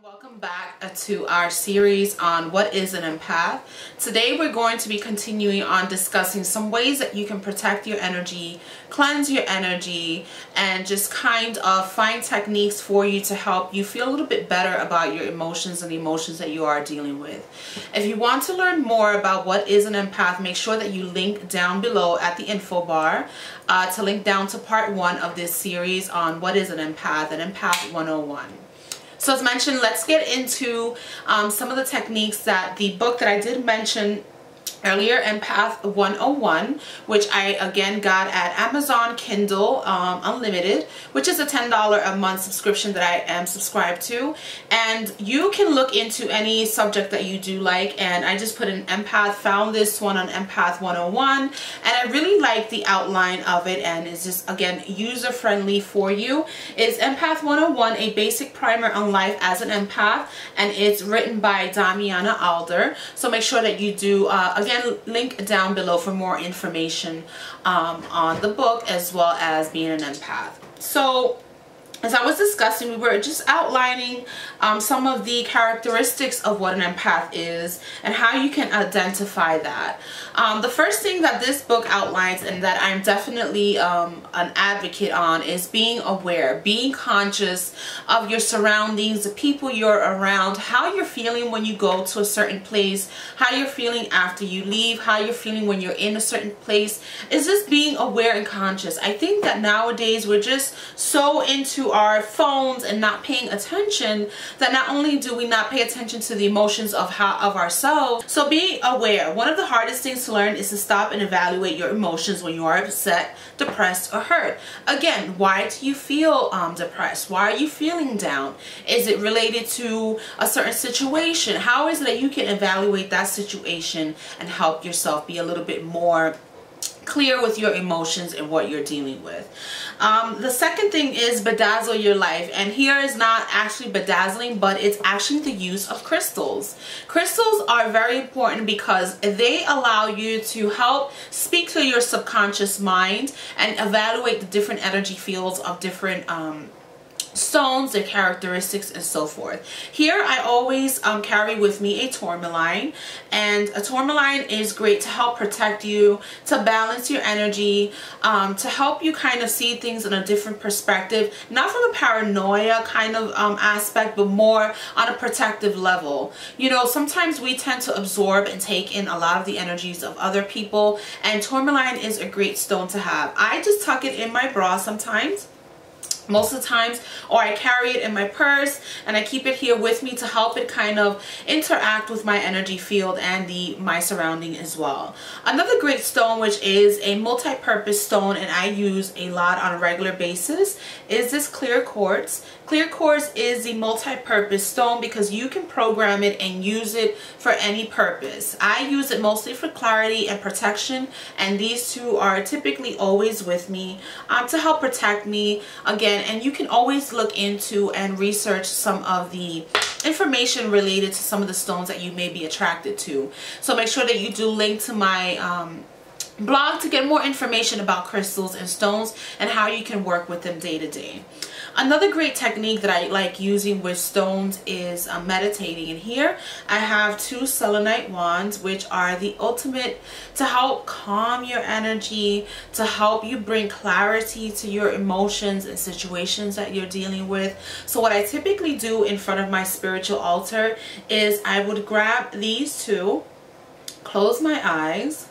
Welcome back to our series on what is an empath. Today we're going to be continuing on discussing some ways that you can protect your energy, cleanse your energy, and just kind of find techniques for you to help you feel a little bit better about your emotions and the emotions that you are dealing with. If you want to learn more about what is an empath, make sure that you link down below at the info bar to link down to part 1 of this series on what is an empath, an Empath 101. So as mentioned, let's get into some of the techniques that the book that I did mention earlier, Empath 101, which I again got at Amazon Kindle Unlimited, which is a $10 a month subscription that I am subscribed to. And you can look into any subject that you do like, and I just put an empath, found this one on Empath 101, and I really like the outline of it, and it's just again user friendly for you. It's Empath 101, a basic primer on life as an empath, and it's written by Damiana Alder. So make sure that you do again, link down below for more information on the book as well as being an empath. So as I was discussing, we were just outlining some of the characteristics of what an empath is and how you can identify that. The first thing that this book outlines, and that I'm definitely an advocate on, is being aware, being conscious of your surroundings, the people you're around, how you're feeling when you go to a certain place, how you're feeling after you leave, how you're feeling when you're in a certain place. It's just being aware and conscious. I think that nowadays we're just so into our phones and not paying attention that not only do we not pay attention to the emotions of ourselves. So being aware. One of the hardest things to learn is to stop and evaluate your emotions when you are upset, depressed, or hurt. Again, why do you feel depressed? Why are you feeling down? Is it related to a certain situation? How is it that you can evaluate that situation and help yourself be a little bit more clear with your emotions and what you're dealing with? The second thing is bedazzle your life, and here is not actually bedazzling, but it's actually the use of crystals. Crystals are very important because they allow you to help speak to your subconscious mind and evaluate the different energy fields of different stones, their characteristics, and so forth. Here I always carry with me a tourmaline, and a tourmaline is great to help protect you, to balance your energy, to help you kind of see things in a different perspective, not from a paranoia kind of aspect, but more on a protective level. You know, sometimes we tend to absorb and take in a lot of the energies of other people, and tourmaline is a great stone to have. I just tuck it in my bra sometimes, most of the times, or I carry it in my purse, and I keep it here with me to help it kind of interact with my energy field and my surrounding as well. Another great stone, which is a multi-purpose stone and I use a lot on a regular basis, is this clear quartz. Clear quartz is the multi-purpose stone because you can program it and use it for any purpose. I use it mostly for clarity and protection, and these two are typically always with me to help protect me again. And you can always look into and research some of the information related to some of the stones that you may be attracted to. So make sure that you do link to my blog to get more information about crystals and stones and how you can work with them day to day. Another great technique that I like using with stones is meditating. And here I have 2 Selenite Wands, which are the ultimate to help calm your energy, to help you bring clarity to your emotions and situations that you're dealing with. So what I typically do in front of my spiritual altar is I would grab these 2, close my eyes,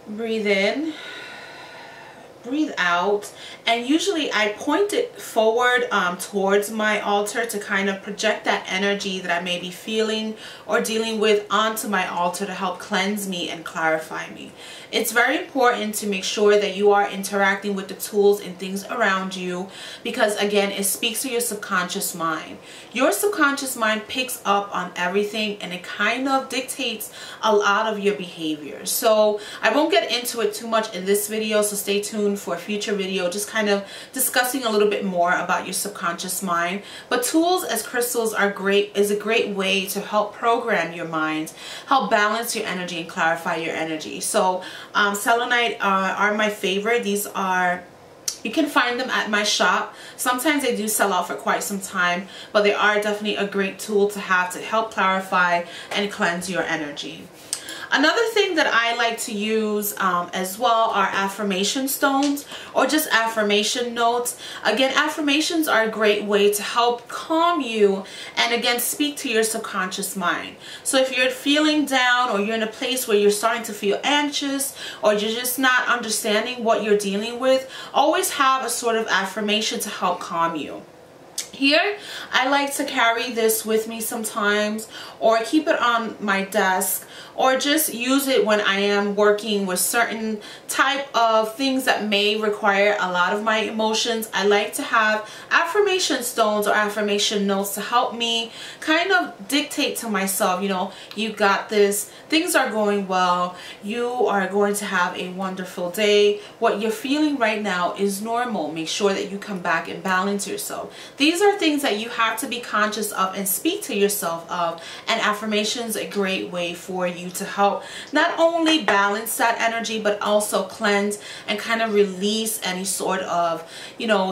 breathe in, breathe out, and usually I point it forward towards my altar to kind of project that energy that I may be feeling or dealing with onto my altar to help cleanse me and clarify me. It's very important to make sure that you are interacting with the tools and things around you because again, it speaks to your subconscious mind. Your subconscious mind picks up on everything and it kind of dictates a lot of your behavior. So I won't get into it too much in this video, so stay tuned for a future video just kind of discussing a little bit more about your subconscious mind. But tools as crystals are a great way to help program your mind, help balance your energy and clarify your energy. So selenite are my favorite. These are You can find them at my shop. Sometimes they do sell out for quite some time, but they are definitely a great tool to have to help clarify and cleanse your energy. Another thing that I like to use as well are affirmation stones or just affirmation notes. Again, affirmations are a great way to help calm you and again speak to your subconscious mind. So if you're feeling down or you're in a place where you're starting to feel anxious or you're just not understanding what you're dealing with, always have a sort of affirmation to help calm you. Here, I like to carry this with me sometimes or keep it on my desk or just use it when I am working with certain type of things that may require a lot of my emotions. I like to have affirmation stones or affirmation notes to help me kind of dictate to myself, you know, you got this, things are going well, you are going to have a wonderful day, what you're feeling right now is normal, make sure that you come back and balance yourself. These are things that you have to be conscious of and speak to yourself of, and affirmations are a great way for you to help not only balance that energy but also cleanse and kind of release any sort of, you know,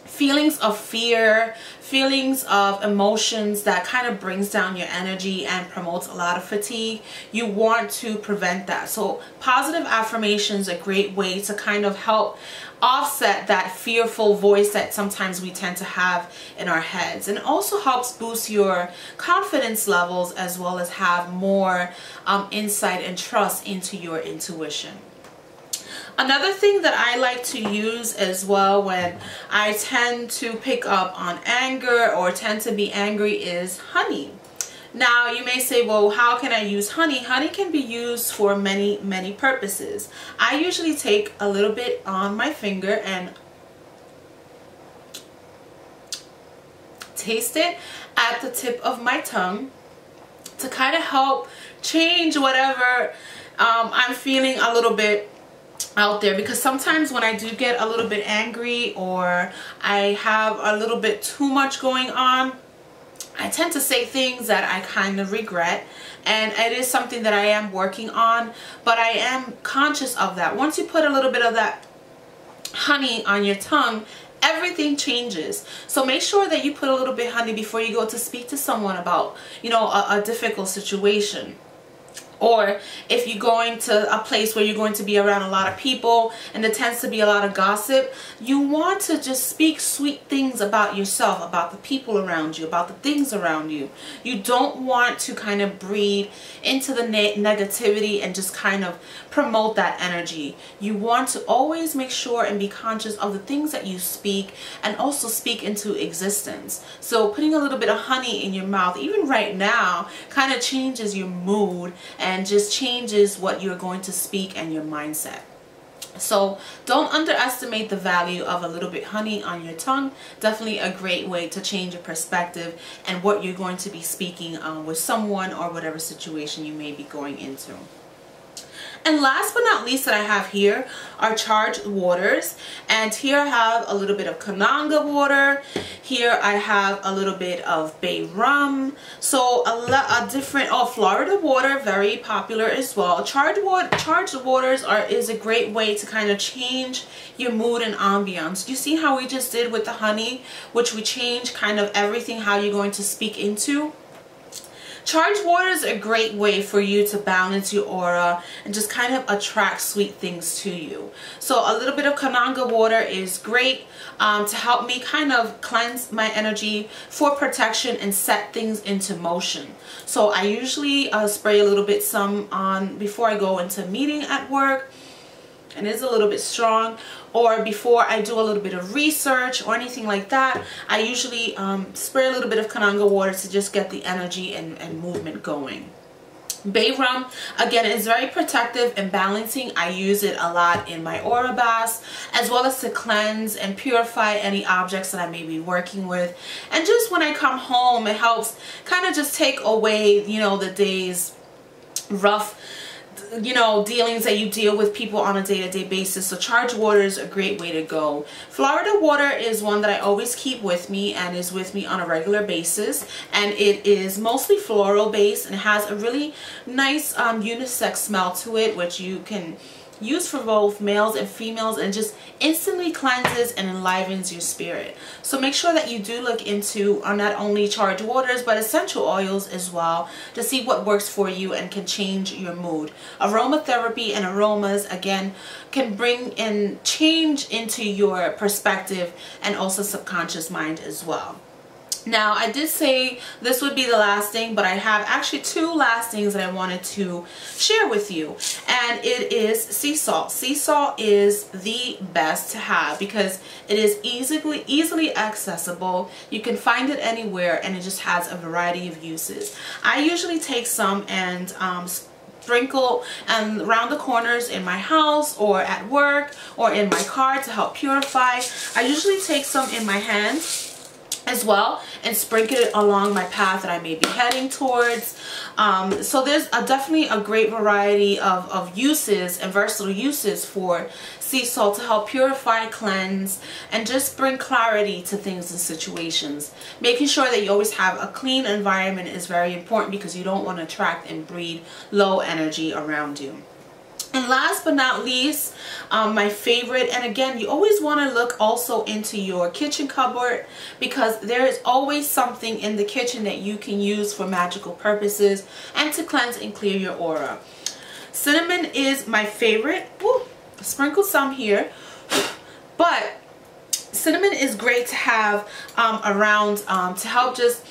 feelings of fear, feelings of emotions that kind of brings down your energy and promotes a lot of fatigue. You want to prevent that. So positive affirmations are a great way to kind of help offset that fearful voice that sometimes we tend to have in our heads, and also helps boost your confidence levels as well as have more insight and trust into your intuition. Another thing that I like to use as well when I tend to pick up on anger or tend to be angry is honey. Now you may say, well, how can I use honey? Honey can be used for many purposes. I usually take a little bit on my finger and taste it at the tip of my tongue to kind of help change whatever I'm feeling a little bit out there, because sometimes when I do get a little bit angry or I have a little bit too much going on, I tend to say things that I kind of regret, and it is something that I am working on, but I am conscious of that. Once you put a little bit of that honey on your tongue, everything changes. So make sure that you put a little bit of honey before you go to speak to someone about, you know, a difficult situation. Or if you're going to a place where you're going to be around a lot of people and there tends to be a lot of gossip, you want to just speak sweet things about yourself, about the people around you, about the things around you. You don't want to kind of breathe into the negativity and just kind of promote that energy. You want to always make sure and be conscious of the things that you speak and also speak into existence. So putting a little bit of honey in your mouth, even right now, kind of changes your mood and just changes what you're going to speak and your mindset. So don't underestimate the value of a little bit honey on your tongue. Definitely a great way to change your perspective and what you're going to be speaking with someone or whatever situation you may be going into. And last but not least that I have here are charged waters. And here I have a little bit of Kananga Water. Here I have a little bit of bay rum. So a different, Florida water, very popular as well. Charged waters is a great way to kind of change your mood and ambiance. You see how we just did with the honey, which we change kind of everything, how you're going to speak into. Charged water is a great way for you to balance your aura and just kind of attract sweet things to you. So a little bit of Kananga water is great to help me kind of cleanse my energy for protection and set things into motion. So I usually spray a little bit some on before I go into a meeting at work, and it's a little bit strong, or before I do a little bit of research or anything like that. I usually spray a little bit of Kananga water to just get the energy and movement going. Bay rum, again, is very protective and balancing. I use it a lot in my aura baths, as well as to cleanse and purify any objects that I may be working with. And just when I come home, it helps kind of just take away, you know, the day's rough, you know, dealings that you deal with people on a day-to-day basis. So charged water is a great way to go. Florida water is one that I always keep with me and is with me on a regular basis, and it is mostly floral based and has a really nice unisex smell to it, which you can used for both males and females, and just instantly cleanses and enlivens your spirit. So make sure that you do look into not only charged waters but essential oils as well to see what works for you and can change your mood. Aromatherapy and aromas, again, can bring in change into your perspective and also subconscious mind as well. Now, I did say this would be the last thing, but I have actually two last things that I wanted to share with you, and it is sea salt. Sea salt is the best to have because it is easily accessible. You can find it anywhere, and it just has a variety of uses. I usually take some and sprinkle around the corners in my house or at work or in my car to help purify. I usually take some in my hand as well and sprinkle it along my path that I may be heading towards. So there's definitely a great variety of uses and versatile uses for sea salt to help purify, cleanse, and just bring clarity to things and situations. Making sure that you always have a clean environment is very important because you don't want to attract and breed low energy around you. And last but not least, my favorite, and again, you always want to look also into your kitchen cupboard because there is always something in the kitchen that you can use for magical purposes and to cleanse and clear your aura. Cinnamon is my favorite. Ooh, sprinkle some here. But cinnamon is great to have around to help just,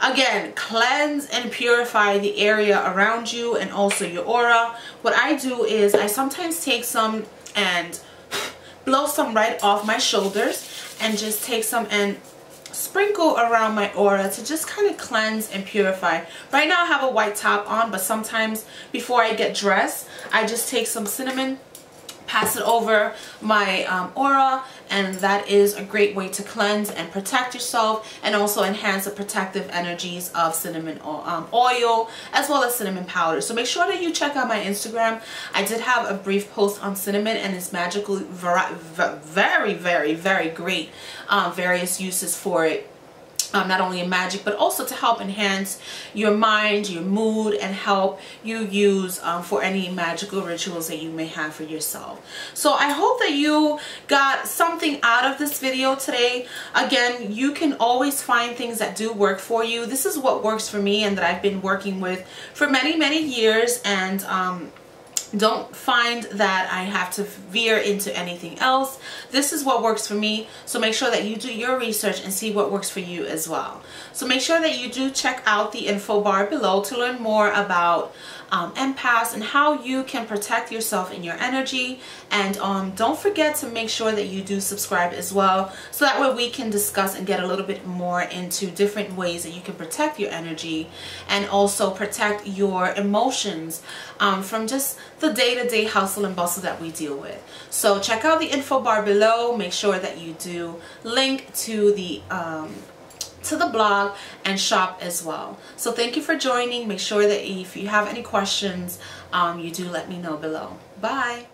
again, cleanse and purify the area around you and also your aura. What I do is I sometimes take some and blow some right off my shoulders and just take some and sprinkle around my aura to just kind of cleanse and purify. Right now I have a white top on, but sometimes before I get dressed, I just take some cinnamon, pass it over my aura, and that is a great way to cleanse and protect yourself and also enhance the protective energies of cinnamon oil as well as cinnamon powder. So make sure that you check out my Instagram. I did have a brief post on cinnamon and its magical very great various uses for it. Not only in magic but also to help enhance your mind, your mood, and help you use for any magical rituals that you may have for yourself. So I hope that you got something out of this video today. Again, you can always find things that do work for you. This is what works for me and that I've been working with for many years, and don't find that I have to veer into anything else. This is what works for me, so make sure that you do your research and see what works for you as well. So make sure that you do check out the info bar below to learn more about empaths and how you can protect yourself in your energy. And don't forget to make sure that you do subscribe as well, so that way we can discuss and get a little bit more into different ways that you can protect your energy and also protect your emotions from just the day-to-day hustle and bustle that we deal with. So check out the info bar below. Make sure that you do link to the blog and shop as well. So thank you for joining. Make sure that if you have any questions, you do let me know below. Bye.